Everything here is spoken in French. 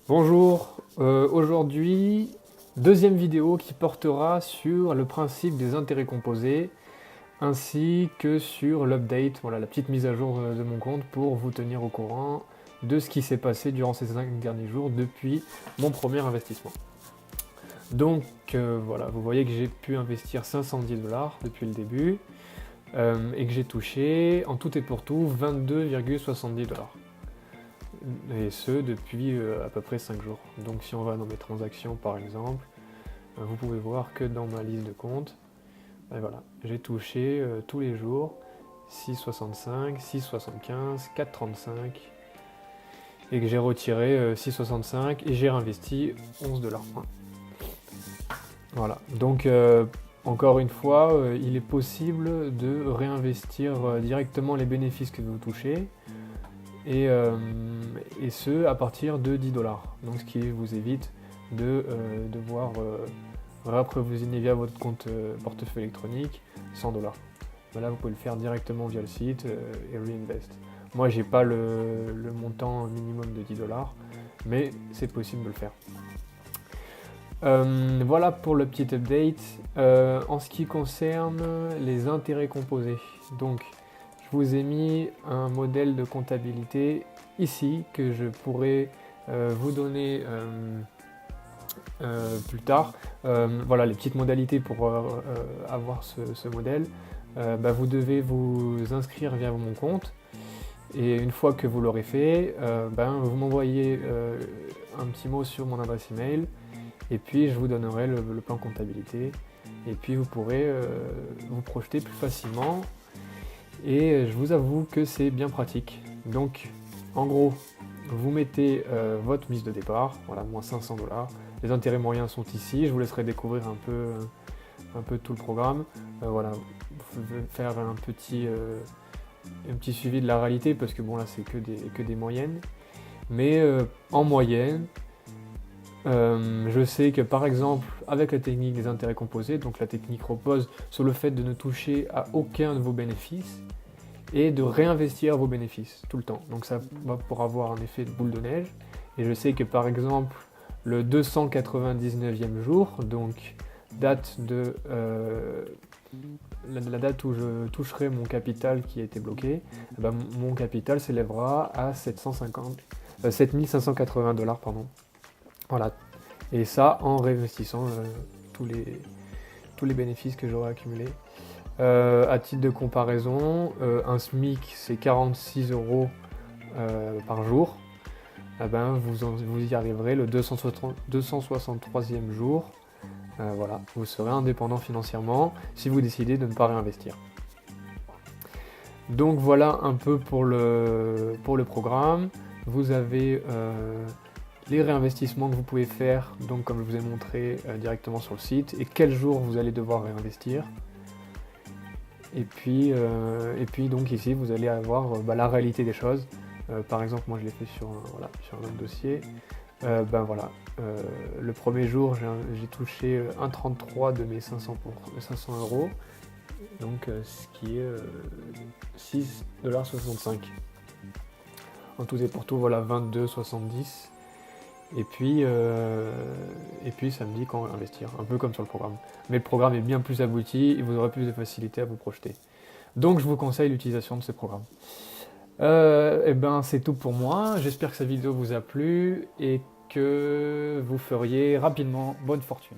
Bonjour, aujourd'hui, deuxième vidéo qui portera sur le principe des intérêts composés ainsi que sur l'update, voilà, la petite mise à jour de mon compte pour vous tenir au courant de ce qui s'est passé durant ces 5 derniers jours depuis mon premier investissement. Donc voilà, vous voyez que j'ai pu investir 510$ depuis le début et que j'ai touché en tout et pour tout 22,70$. Et ce depuis à peu près 5 jours. Donc si on va dans mes transactions par exemple, vous pouvez voir que dans ma liste de comptes, et voilà, j'ai touché tous les jours 6,65, 6,75, 4,35 et que j'ai retiré 6,65 et j'ai réinvesti 11$. Voilà, donc encore une fois, il est possible de réinvestir directement les bénéfices que vous touchez et ce à partir de 10$. Donc ce qui vous évite de devoir réapprovisionner via votre compte portefeuille électronique 100$. Là vous pouvez le faire directement via le site et reinvest. Moi j'ai pas le montant minimum de 10$, mais c'est possible de le faire. Voilà pour le petit update. En ce qui concerne les intérêts composés, donc je vous ai mis un modèle de comptabilité ici que je pourrais vous donner plus tard. Voilà les petites modalités pour avoir ce modèle. Vous devez vous inscrire via mon compte et une fois que vous l'aurez fait, vous m'envoyez un petit mot sur mon adresse email et puis je vous donnerai le plan comptabilité et puis vous pourrez vous projeter plus facilement. Et je vous avoue que c'est bien pratique. Donc en gros, vous mettez votre mise de départ, voilà, moins 500$. Les intérêts moyens sont ici, je vous laisserai découvrir un peu tout le programme. Voilà, vous pouvez faire un petit suivi de la réalité parce que bon là c'est que des moyennes. Mais en moyenne, je sais que par exemple avec la technique des intérêts composés, donc la technique repose sur le fait de ne toucher à aucun de vos bénéfices et de réinvestir vos bénéfices tout le temps. Donc ça va pour avoir un effet de boule de neige. Et je sais que par exemple le 299e jour, donc date de la date où je toucherai mon capital qui a été bloqué, mon capital s'élèvera à 7580$. Pardon. Voilà. Et ça en réinvestissant tous les bénéfices que j'aurai accumulés. À titre de comparaison, un SMIC c'est 46€ par jour. Vous y arriverez le 263e jour. Voilà, vous serez indépendant financièrement si vous décidez de ne pas réinvestir. Donc voilà un peu pour le programme. Vous avez les réinvestissements que vous pouvez faire, donc comme je vous ai montré directement sur le site, et quel jour vous allez devoir réinvestir. Et puis donc ici vous allez avoir la réalité des choses. Par exemple moi je l'ai fait sur un autre dossier. Le premier jour j'ai touché 1,33 de mes 500€, donc ce qui est 6,65$. En tout et pour tout, voilà 22,70$. Et puis ça me dit quand investir, un peu comme sur le programme. Mais le programme est bien plus abouti et vous aurez plus de facilité à vous projeter. Donc je vous conseille l'utilisation de ce programme. C'est tout pour moi. J'espère que cette vidéo vous a plu et que vous feriez rapidement bonne fortune.